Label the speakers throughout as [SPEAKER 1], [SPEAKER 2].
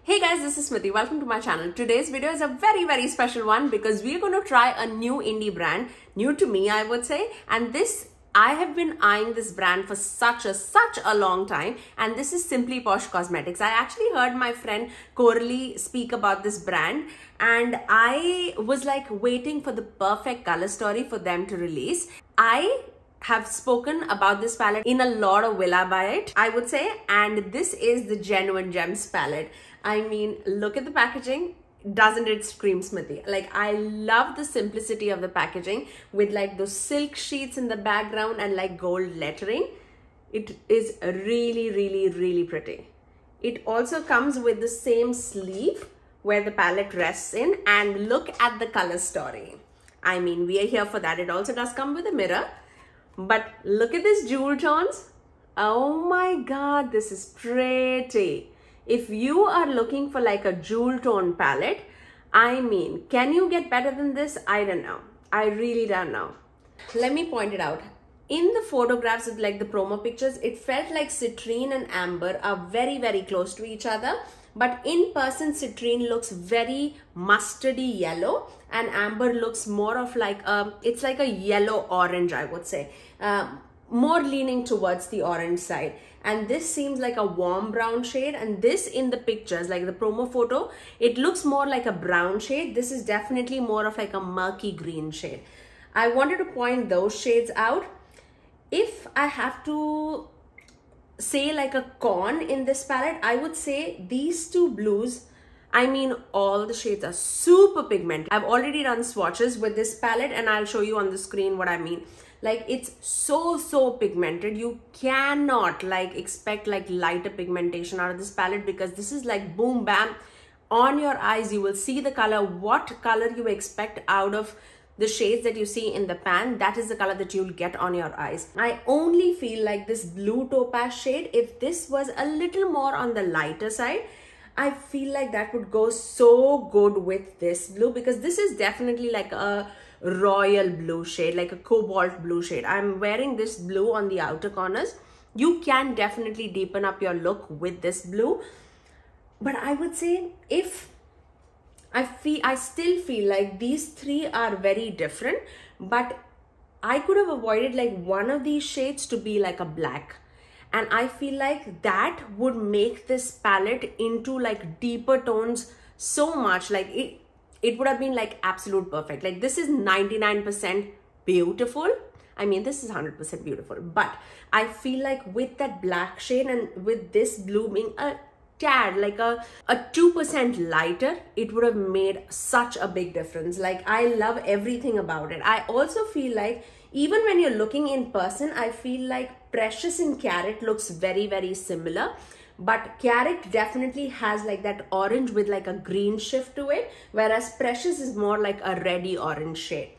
[SPEAKER 1] Hey guys, this is Smithy. Welcome to my channel. Today's video is a very special one because we're going to try a new indie brand, new to me I would say, and I have been eyeing this brand for such a long time, and this is Simply Posh Cosmetics. I actually heard my friend Coralie speak about this brand and I was like waiting for the perfect color story for them to release. I have spoken about this palette in a lot of Will I Buy It, I would say, and this is the Genuine Gems palette. I mean, look at the packaging. Doesn't it scream Smithy? Like, I love the simplicity of the packaging with like those silk sheets in the background and like gold lettering. It is really pretty. It also comes with the same sleeve where the palette rests in, and look at the color story. I mean, we are here for that. It also does come with a mirror, but look at this jewel tones. Oh my god, this is pretty. If you are looking for like a jewel tone palette, I mean, can you get better than this? I don't know. I really don't know. Let me point it out. In the photographs of like the promo pictures, it felt like citrine and amber are very close to each other. But in person, citrine looks very mustardy yellow and amber looks more of like it's like a yellow orange, I would say. More leaning towards the orange side. And this seems like a warm brown shade, and this in the pictures, like the promo photo, it looks more like a brown shade. This is definitely more of like a murky green shade. I wanted to point those shades out. If I have to say like a con in this palette, I would say these two blues, I mean, all the shades are super pigmented. I've already done swatches with this palette and I'll show you on the screen what I mean. Like, it's so pigmented. You cannot like expect like lighter pigmentation out of this palette because this is like boom bam on your eyes. You will see the color. What color you expect out of the shades that you see in the pan, that is the color that you'll get on your eyes. I only feel like this blue topaz shade, if this was a little more on the lighter side, I feel like that would go so good with this blue, because this is definitely like a royal blue shade, like a cobalt blue shade. I'm wearing this blue on the outer corners. You can definitely deepen up your look with this blue, but I would say I still feel like these three are very different, but I could have avoided like one of these shades to be like a black. And I feel like that would make this palette into like deeper tones so much. Like it would have been like absolute perfect. Like, this is 99% beautiful. I mean, this is 100% beautiful. But I feel like with that black shade and with this blue being a tad, like a 2% lighter, it would have made such a big difference. Like, I love everything about it. I also feel like even when you're looking in person, I feel like Precious and Carrot looks very similar. But Carrot definitely has like that orange with like a green shift to it, whereas Precious is more like a reddy orange shade.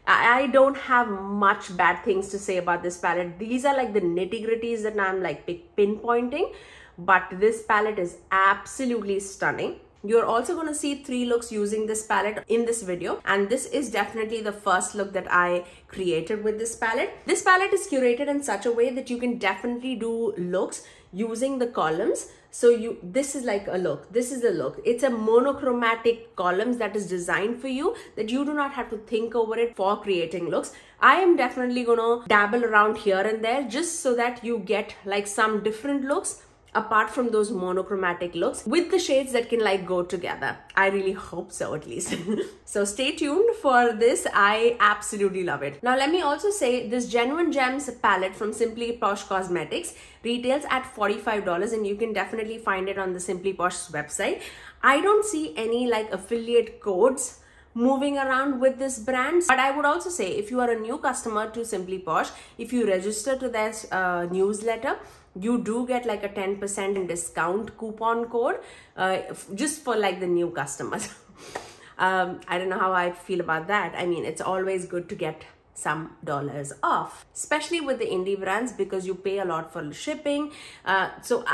[SPEAKER 1] I don't have much bad things to say about this palette. These are like the nitty-gritties that I'm like pinpointing, but this palette is absolutely stunning. You're also going to see 3 looks using this palette in this video, and this is definitely the first look that I created with this palette. This palette is curated in such a way that you can definitely do looks using the columns. So this is like a look, this is a look. It's a monochromatic columns that is designed for you, that you do not have to think over it for creating looks. I am definitely gonna dabble around here and there just so that you get like some different looks apart from those monochromatic looks with the shades that can like go together. I really hope so, at least. So stay tuned for this. I absolutely love it. Now let me also say, this Genuine Gems palette from Simply Posh Cosmetics retails at $45, and you can definitely find it on the Simply Posh website. I don't see any like affiliate codes moving around with this brand, but I would also say, if you are a new customer to Simply Posh, if you register to their newsletter, you do get like a 10% discount coupon code just for like the new customers. I don't know how I feel about that. I mean, it's always good to get some dollars off, especially with the indie brands, because you pay a lot for shipping. So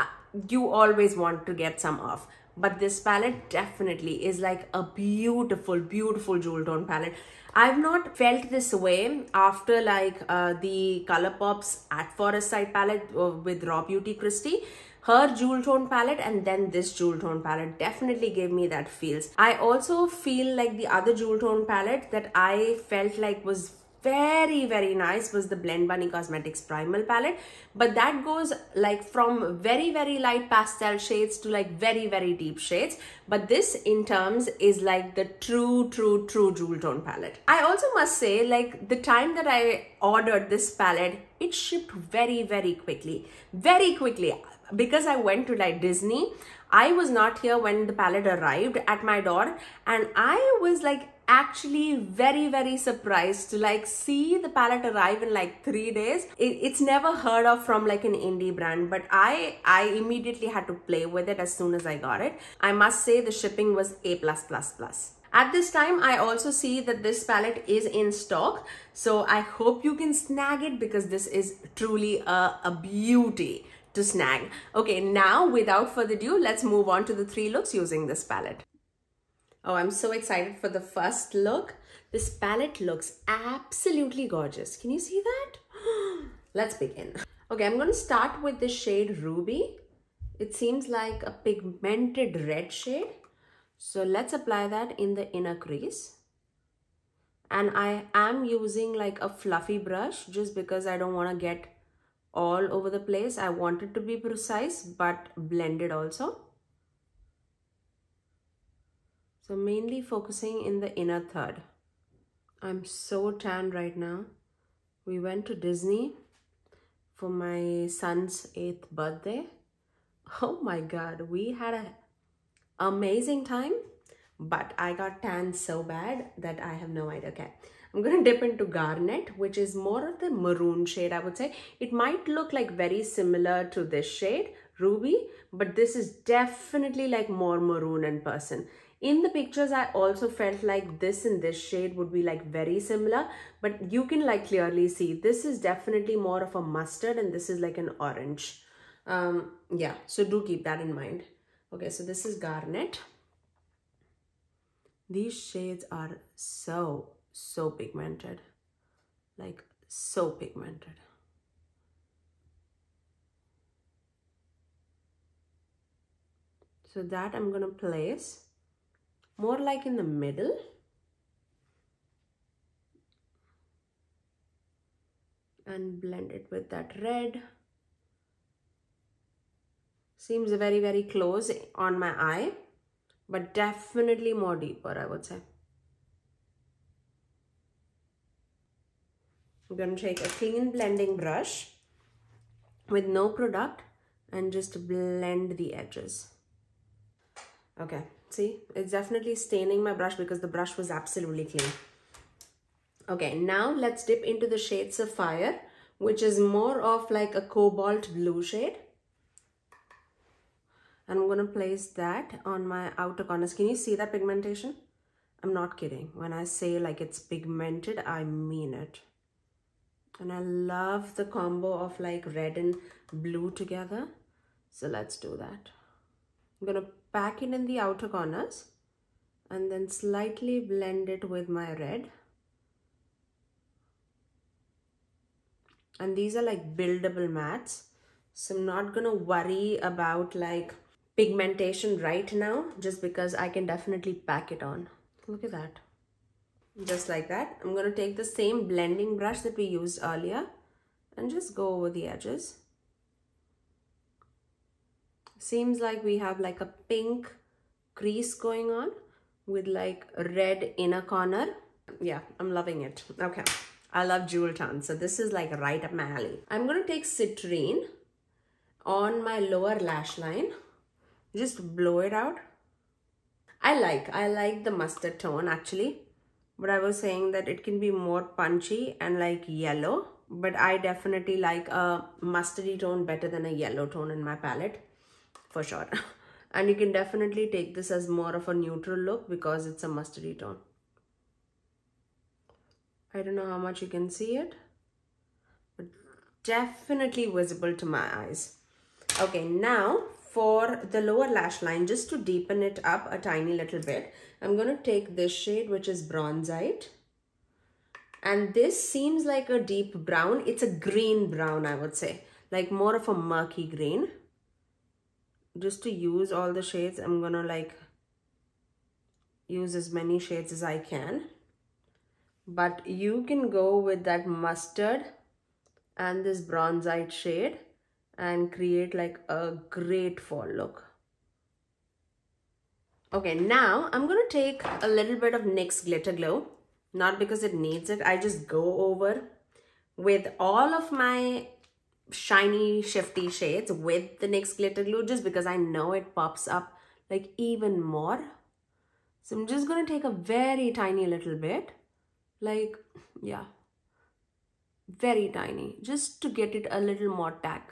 [SPEAKER 1] you always want to get some off. But this palette definitely is like a beautiful jewel tone palette. I've not felt this way after like the ColourPop's at Forest Side palette with Raw Beauty Christie. Her jewel tone palette and then this jewel tone palette definitely gave me that feels. I also feel like the other jewel tone palette that I felt like was very nice was the Blend Bunny Cosmetics Primal palette, but that goes like from very light pastel shades to like very deep shades. But this in terms is like the true jewel tone palette. I also must say, like, the time that I ordered this palette, it shipped very quickly, because I went to like Disney. I was not here when the palette arrived at my door, and I was like actually very surprised to like see the palette arrive in like 3 days. It's never heard of from like an indie brand, but I immediately had to play with it as soon as I got it. I must say the shipping was A+++. At this time, I also see that this palette is in stock, so I hope you can snag it because this is truly a beauty to snag. Okay, now without further ado, let's move on to the 3 looks using this palette. Oh, I'm so excited for the first look. This palette looks absolutely gorgeous. Can you see that? Let's begin. Okay, I'm going to start with the shade Ruby. It seems like a pigmented red shade. So let's apply that in the inner crease. And I am using like a fluffy brush just because I don't want to get all over the place. I want it to be precise but blended also. So mainly focusing in the inner third. I'm so tan right now. We went to Disney for my son's 8th birthday. Oh my God, we had an amazing time, but I got tan so bad that I have no idea. Okay, I'm going to dip into Garnet, which is more of the maroon shade, I would say. It might look like very similar to this shade, Ruby, but this is definitely like more maroon in person. In the pictures, I also felt like this and this shade would be like very similar, but you can like clearly see this is definitely more of a mustard and this is like an orange. Yeah, so do keep that in mind. Okay, so this is Garnet. These shades are so pigmented, like so pigmented. So that I'm gonna place more like in the middle. And blend it with that red. Seems very close on my eye, but definitely more deeper, I would say. I'm going to take a clean blending brush with no product and just blend the edges. Okay, see, it's definitely staining my brush because the brush was absolutely clean. Okay, now let's dip into the shade Sapphire, which is more of like a cobalt blue shade. And I'm going to place that on my outer corners. Can you see that pigmentation? I'm not kidding. When I say like it's pigmented, I mean it. And I love the combo of like red and blue together. So let's do that. I'm going to pack it in the outer corners and then slightly blend it with my red. And these are like buildable mattes. So I'm not going to worry about like pigmentation right now, just because I can definitely pack it on. Look at that. Just like that. I'm going to take the same blending brush that we used earlier and just go over the edges. Seems like we have like a pink crease going on with like a red inner corner. Yeah, I'm loving it. Okay, I love jewel tone, so this is like right up my alley. I'm going to take Citrine on my lower lash line. Just blow it out. I like the mustard tone actually, but I was saying that it can be more punchy and like yellow, but I definitely like a mustardy tone better than a yellow tone in my palette for sure. And you can definitely take this as more of a neutral look because it's a mustardy tone. I don't know how much you can see it, but definitely visible to my eyes. Okay, now for the lower lash line, just to deepen it up a tiny little bit, I'm going to take this shade, which is Bronzite. And this seems like a deep brown. It's a green brown, I would say, like more of a murky green. just to use all the shades, I'm gonna like use as many shades as I can. But you can go with that mustard and this bronzite shade and create like a great fall look. Okay, now I'm gonna take a little bit of NYX Glitter Glow, not because it needs it. I just go over with all of my shiny shifty shades with the NYX Glitter Glue just because I know it pops up like even more. So I'm just gonna take a very tiny little bit, like, yeah, very tiny, just to get it a little more tack.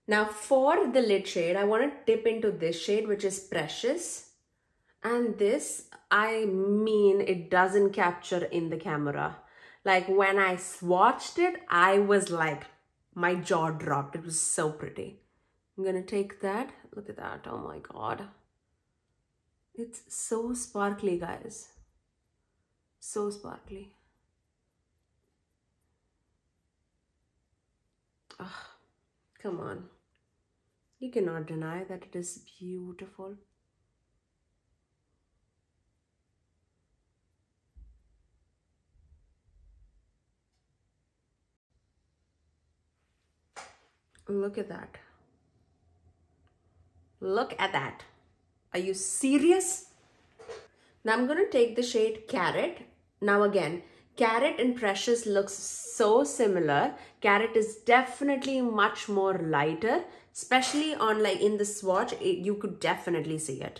[SPEAKER 1] Now for the lid shade, I want to dip into this shade, which is Precious. And this, I mean, it doesn't capture in the camera. Like when I swatched it, I was like, my jaw dropped. It was so pretty. I'm gonna take that. Look at that. Oh my God. It's so sparkly, guys. So sparkly. Oh, come on. You cannot deny that it is beautiful. Look at that. Look at that. Are you serious? Now I'm going to take the shade Carrot. Now again, Carrot and Precious looks so similar. Carrot is definitely much more lighter, especially on like in the swatch, you could definitely see it.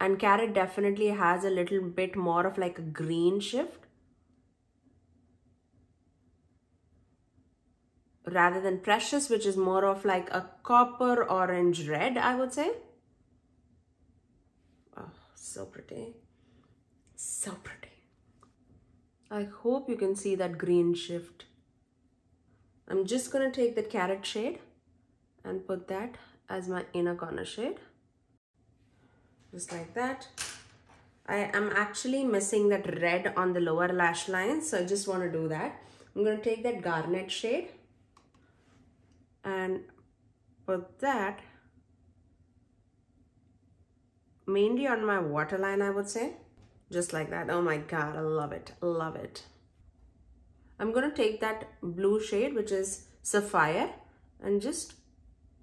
[SPEAKER 1] And Carrot definitely has a little bit more of like a green shift rather than Precious, which is more of like a copper orange red, I would say. Oh, so pretty. So pretty. I hope you can see that green shift. I'm just going to take that Carrot shade and put that as my inner corner shade. Just like that. I am actually missing that red on the lower lash line, so I just want to do that. I'm going to take that Garnet shade and put that mainly on my waterline, I would say. Just like that. Oh my God, I love it. Love it. I'm going to take that blue shade, which is Sapphire, and just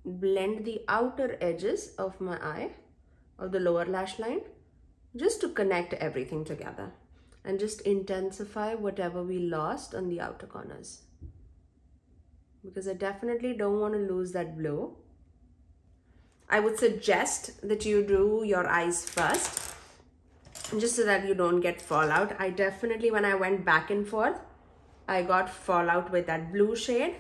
[SPEAKER 1] blend the outer edges of my eye, of the lower lash line, just to connect everything together and just intensify whatever we lost on the outer corners. Because I definitely don't want to lose that blue. I would suggest that you do your eyes first, just so that you don't get fallout. I definitely, when I went back and forth, I got fallout with that blue shade.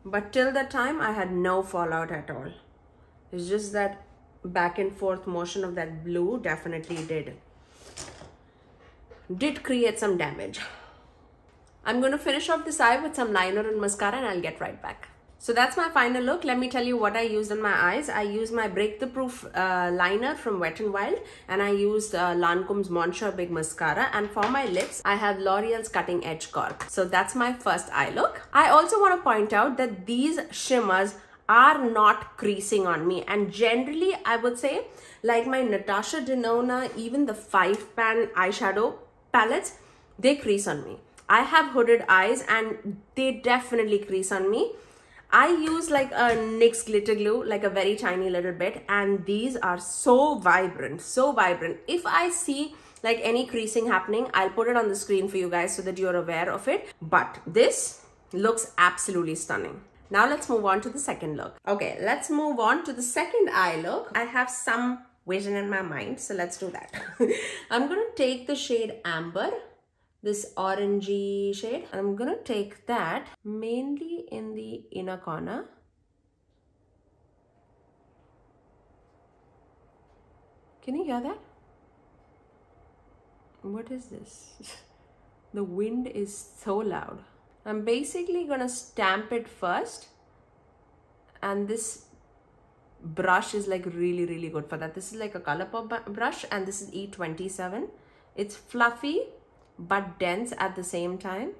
[SPEAKER 1] But till that time, I had no fallout at all. It's just that back and forth motion of that blue definitely did create some damage. I'm going to finish off this eye with some liner and mascara, and I'll get right back. So that's my final look. Let me tell you what I used on my eyes. I used my Break the Proof liner from Wet n Wild, and I used Lancome's Monsieur Big Mascara. And for my lips, I have L'Oreal's Cutting Edge Cork. So that's my first eye look. I also want to point out that these shimmers are not creasing on me, and generally I would say, like my Natasha Denona, even the 5-pan eyeshadow palettes, they crease on me. I have hooded eyes and they definitely crease on me. I use like a NYX Glitter Glue, like a very tiny little bit, and these are so vibrant, so vibrant. If I see like any creasing happening, I'll put it on the screen for you guys so that you're aware of it. But this looks absolutely stunning. Now let's move on to the second look. Okay, let's move on to the second eye look. I have some vision in my mind, so let's do that. I'm gonna take the shade Amber, this orangey shade. I'm gonna take that mainly in the inner corner. Can you hear that? What is this? The wind is so loud. I'm basically gonna stamp it first, and this brush is like really good for that. This is like a ColourPop brush, and this is E27. It's fluffy but dense at the same time.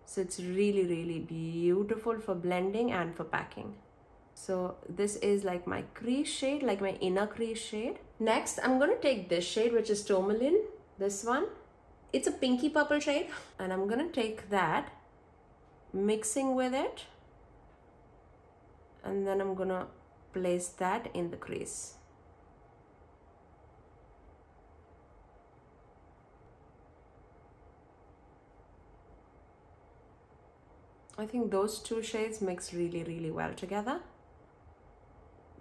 [SPEAKER 1] So it's really, really beautiful for blending and for packing. So this is like my crease shade, like my inner crease shade. Next, I'm going to take this shade, which is Tourmaline, this one. It's a pinky purple shade. And I'm going to take that, mixing with it. And then I'm going to place that in the crease. I think those two shades mix really, really well together.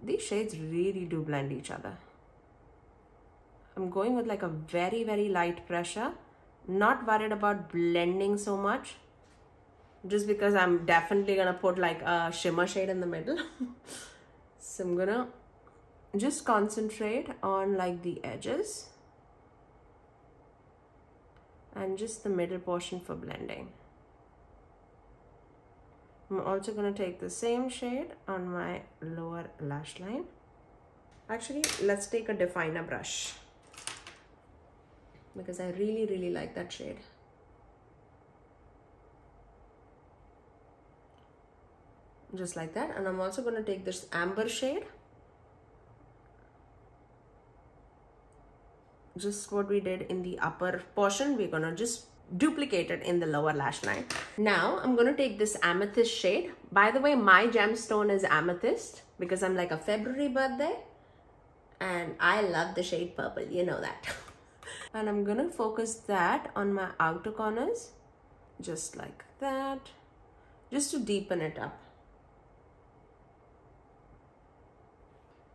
[SPEAKER 1] These shades really do blend each other. I'm going with like a very, very light pressure. Not worried about blending so much. Just because I'm definitely gonna put like a shimmer shade in the middle. So I'm gonna just concentrate on like the edges. And just the middle portion for blending. I'm also going to take the same shade on my lower lash line. Actually, let's take a definer brush because I really, really like that shade. Just like that. And I'm also going to take this amber shade. Just what we did in the upper portion, we're going to just duplicate it in the lower lash line. Now I'm going to take this amethyst shade. By the way, my gemstone is amethyst because I'm like a February birthday and I love the shade purple, you know that. And I'm going to focus that on my outer corners, just like that, just to deepen it up.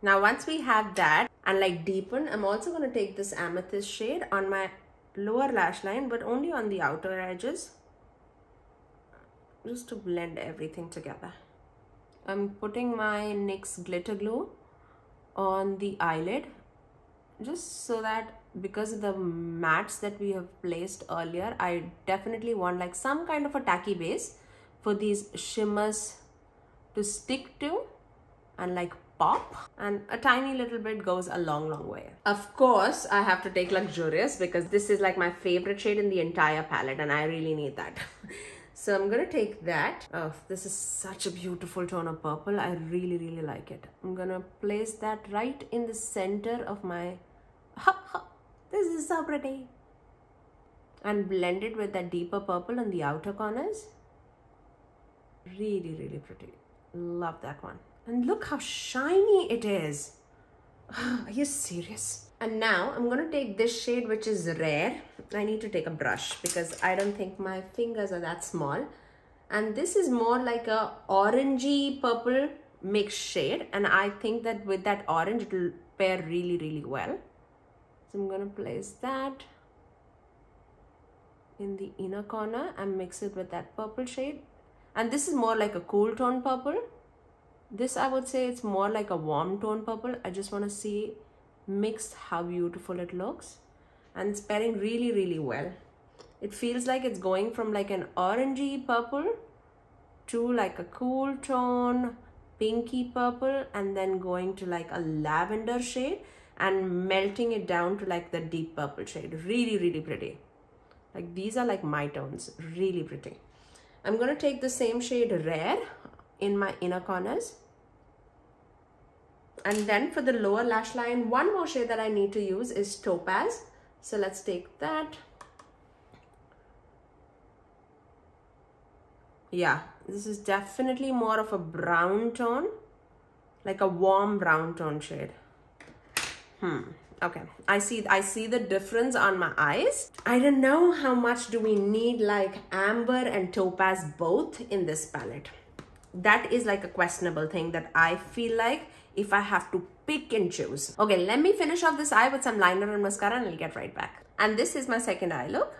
[SPEAKER 1] Now once we have that and like deepen, I'm also going to take this amethyst shade on my lower lash line, but only on the outer edges, just to blend everything together. I'm putting my NYX glitter glue on the eyelid, just so that because of the mattes that we have placed earlier, I definitely want like some kind of a tacky base for these shimmers to stick to and like pop, and a tiny little bit goes a long, long way. Of course, I have to take Luxurious because this is like my favorite shade in the entire palette and I really need that. So I'm gonna take that. Oh, this is such a beautiful tone of purple. I really, really like it. I'm gonna place that right in the center of my... This is so pretty. And blend it with that deeper purple on the outer corners. Really, really pretty. Love that one. And look how shiny it is. Are you serious? And now I'm going to take this shade, which is Rare. I need to take a brush because I don't think my fingers are that small. And this is more like a orangey purple mixed shade. And I think that with that orange, it will pair really, really well. So I'm going to place that in the inner corner and mix it with that purple shade. And this is more like a cool tone purple. This, I would say, it's more like a warm tone purple. I just want to see mixed how beautiful it looks. And it's pairing really, really well. It feels like it's going from like an orangey purple to like a cool tone pinky purple, and then going to like a lavender shade and melting it down to like the deep purple shade. Really, really pretty. Like these are like my tones. Really pretty. I'm going to take the same shade Rare in my inner corners. And then for the lower lash line, one more shade that I need to use is Topaz. So let's take that. Yeah, this is definitely more of a brown tone, like a warm brown tone shade. Okay, I see the difference on my eyes. I don't know how much do we need like amber and topaz both in this palette. That is like a questionable thing that I feel like if I have to pick and choose. Okay, let me finish off this eye with some liner and mascara and I'll get right back. And this is my second eye look.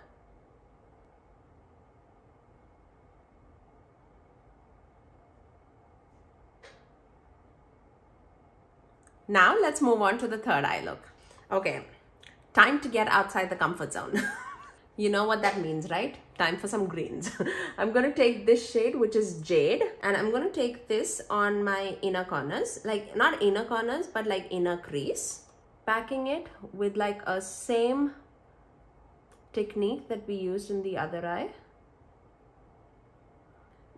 [SPEAKER 1] Now let's move on to the third eye look. Okay, time to get outside the comfort zone. You know what that means, right? Time for some greens. I'm going to take this shade, which is Jade, and I'm going to take this on my inner corners, like not inner corners, but like inner crease. Packing it with like a same technique that we used in the other eye.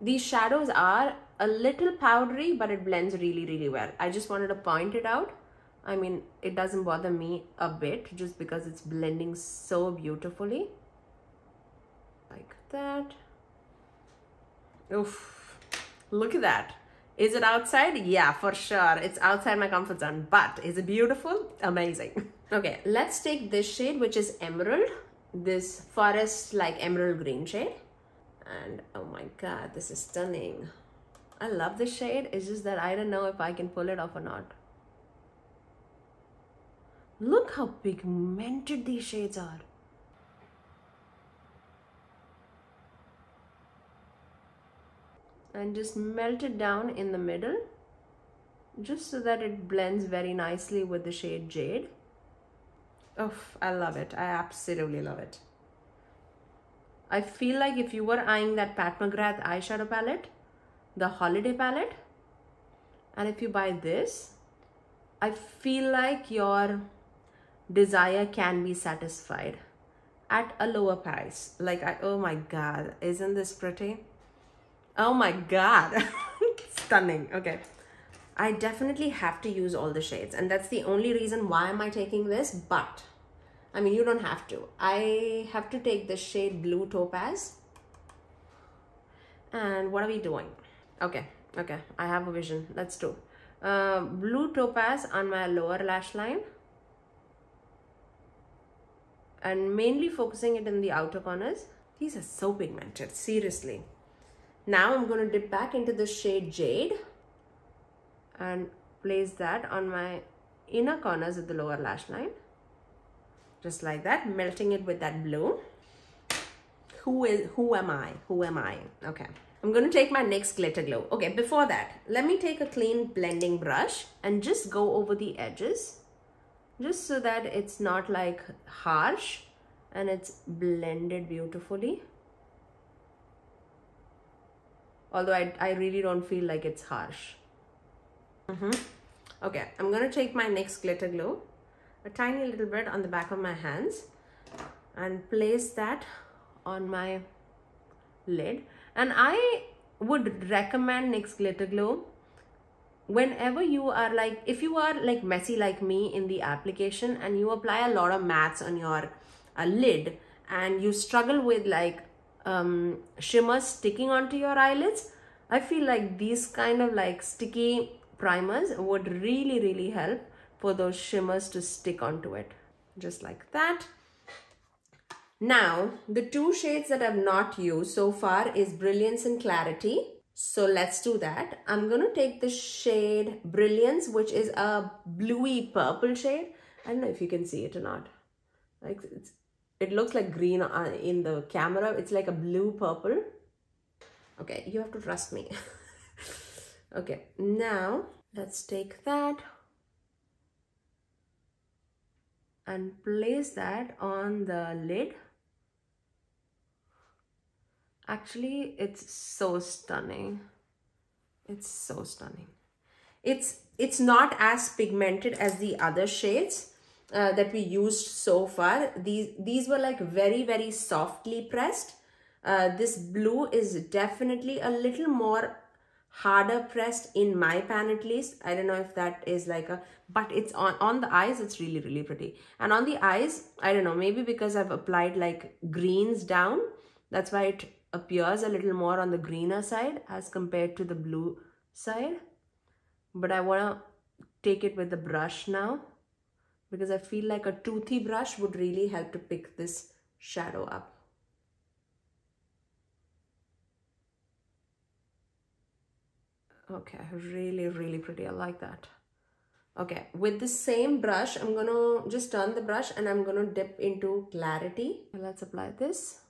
[SPEAKER 1] These shadows are a little powdery, but it blends really, really well. I just wanted to point it out. I mean, it doesn't bother me a bit just because it's blending so beautifully. Like that. Oof. Look at that. Is it outside? Yeah, for sure. It's outside my comfort zone. But is it beautiful? Amazing. Okay, let's take this shade, which is emerald. This forest like emerald green shade. And oh my god, this is stunning. I love this shade. It's just that I don't know if I can pull it off or not. Look how pigmented these shades are. And just melt it down in the middle, just so that it blends very nicely with the shade Jade. Oh, I love it. I absolutely love it. I feel like if you were eyeing that Pat McGrath eyeshadow palette, the holiday palette, and if you buy this, I feel like your desire can be satisfied at a lower price. Like, oh my god, isn't this pretty? Oh my god. Stunning. Okay, I definitely have to use all the shades, and that's the only reason why am I taking this. But I mean, you don't have to. I have to take the shade Blue Topaz. And what are we doing? Okay, I have a vision. Let's do Blue Topaz on my lower lash line, and mainly focusing it in the outer corners. These are so pigmented, seriously. Now I'm going to dip back into the shade Jade and place that on my inner corners of the lower lash line. Just like that, melting it with that blue. Who am I? Okay, I'm going to take my NYX Glitter Glow. Okay, before that, let me take a clean blending brush and just go over the edges, just so that it's not like harsh and it's blended beautifully. Although I really don't feel like it's harsh. Okay, I'm going to take my NYX Glitter Glow, a tiny little bit on the back of my hands, and place that on my lid. And I would recommend NYX Glitter Glow whenever you are like, if you are like messy like me in the application and you apply a lot of mattes on your lid and you struggle with like shimmers sticking onto your eyelids, I feel like these kind of like sticky primers would really help for those shimmers to stick onto it, just like that. Now the two shades that I've not used so far is Brilliance and Clarity, so let's do that. I'm gonna take the shade Brilliance, which is a bluey purple shade. I don't know if you can see it or not. Like it looks like green in the camera. It's like a blue purple. Okay, you have to trust me. Okay, now let's take that and place that on the lid. Actually, it's so stunning. It's so stunning. It's not as pigmented as the other shades that we used so far. These were like very softly pressed. This blue is definitely a little more harder pressed in my pan, at least. I don't know if that is like a, but it's on the eyes, it's really pretty. And on the eyes, I don't know, maybe because I've applied like greens down, that's why it appears a little more on the greener side as compared to the blue side. But I want to take it with the brush now, because I feel like a toothy brush would really help to pick this shadow up. Okay, really pretty. I like that. Okay, with the same brush, I'm gonna just turn the brush and I'm gonna dip into Clarity. Let's apply this.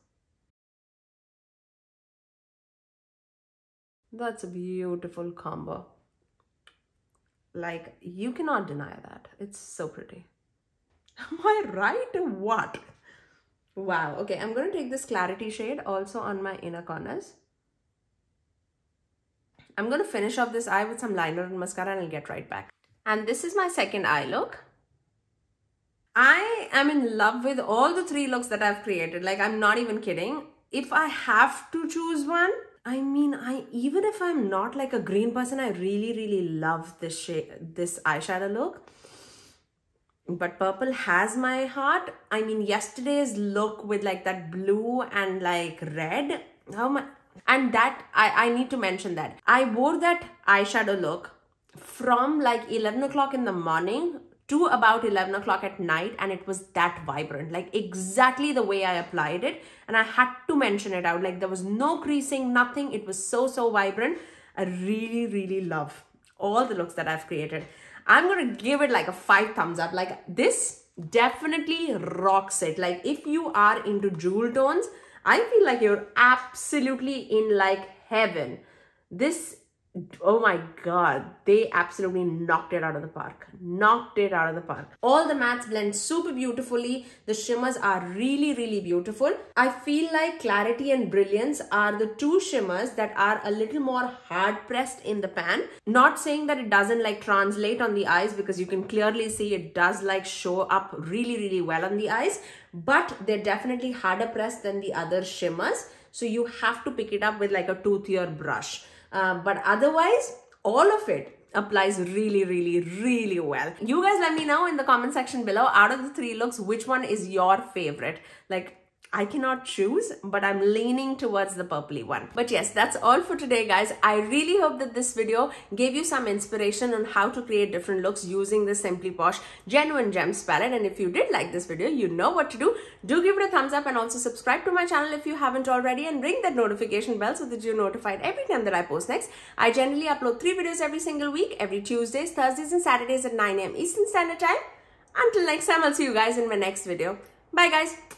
[SPEAKER 1] That's a beautiful combo. Like, you cannot deny that. It's so pretty. Am I right or what? Wow. Okay, I'm gonna take this Clarity shade also on my inner corners. I'm going to finish off this eye with some liner and mascara and I'll get right back. And this is my second eye look. I am in love with all the three looks that I've created. Like, I'm not even kidding. If I have to choose one, I mean, even if I'm not like a green person, I really love this shade, this eyeshadow look. But purple has my heart. I mean, yesterday's look with like that blue and like red, how much. And that, I need to mention that I wore that eyeshadow look from like 11 o'clock in the morning to about 11 o'clock at night, and it was that vibrant, like exactly the way I applied it. And I had to mention it out, like there was no creasing, nothing. It was so vibrant. I really love all the looks that I've created. I'm gonna give it like a 5 thumbs up. Like this definitely rocks it. Like if you are into jewel tones, I feel like you're absolutely in like heaven. This, oh my god, they absolutely knocked it out of the park. Knocked it out of the park. All the mattes blend super beautifully. The shimmers are really beautiful. I feel like Clarity and Brilliance are the two shimmers that are a little more hard pressed in the pan. Not saying that it doesn't like translate on the eyes, because you can clearly see it does like show up really well on the eyes, but they're definitely harder pressed than the other shimmers. So you have to pick it up with like a toothier brush. But otherwise, all of it applies really well. You guys let me know in the comment section below, out of the 3 looks, which one is your favorite? Like, I cannot choose, but I'm leaning towards the purpley one. But yes, that's all for today, guys. I really hope that this video gave you some inspiration on how to create different looks using the Simply Posh Genuine Gems palette. And if you did like this video, you know what to do. Do give it a thumbs up and also subscribe to my channel if you haven't already, and ring that notification bell so that you're notified every time that I post next. I generally upload 3 videos every single week, every Tuesdays, Thursdays and Saturdays at 9 AM Eastern Standard Time. Until next time, I'll see you guys in my next video. Bye guys.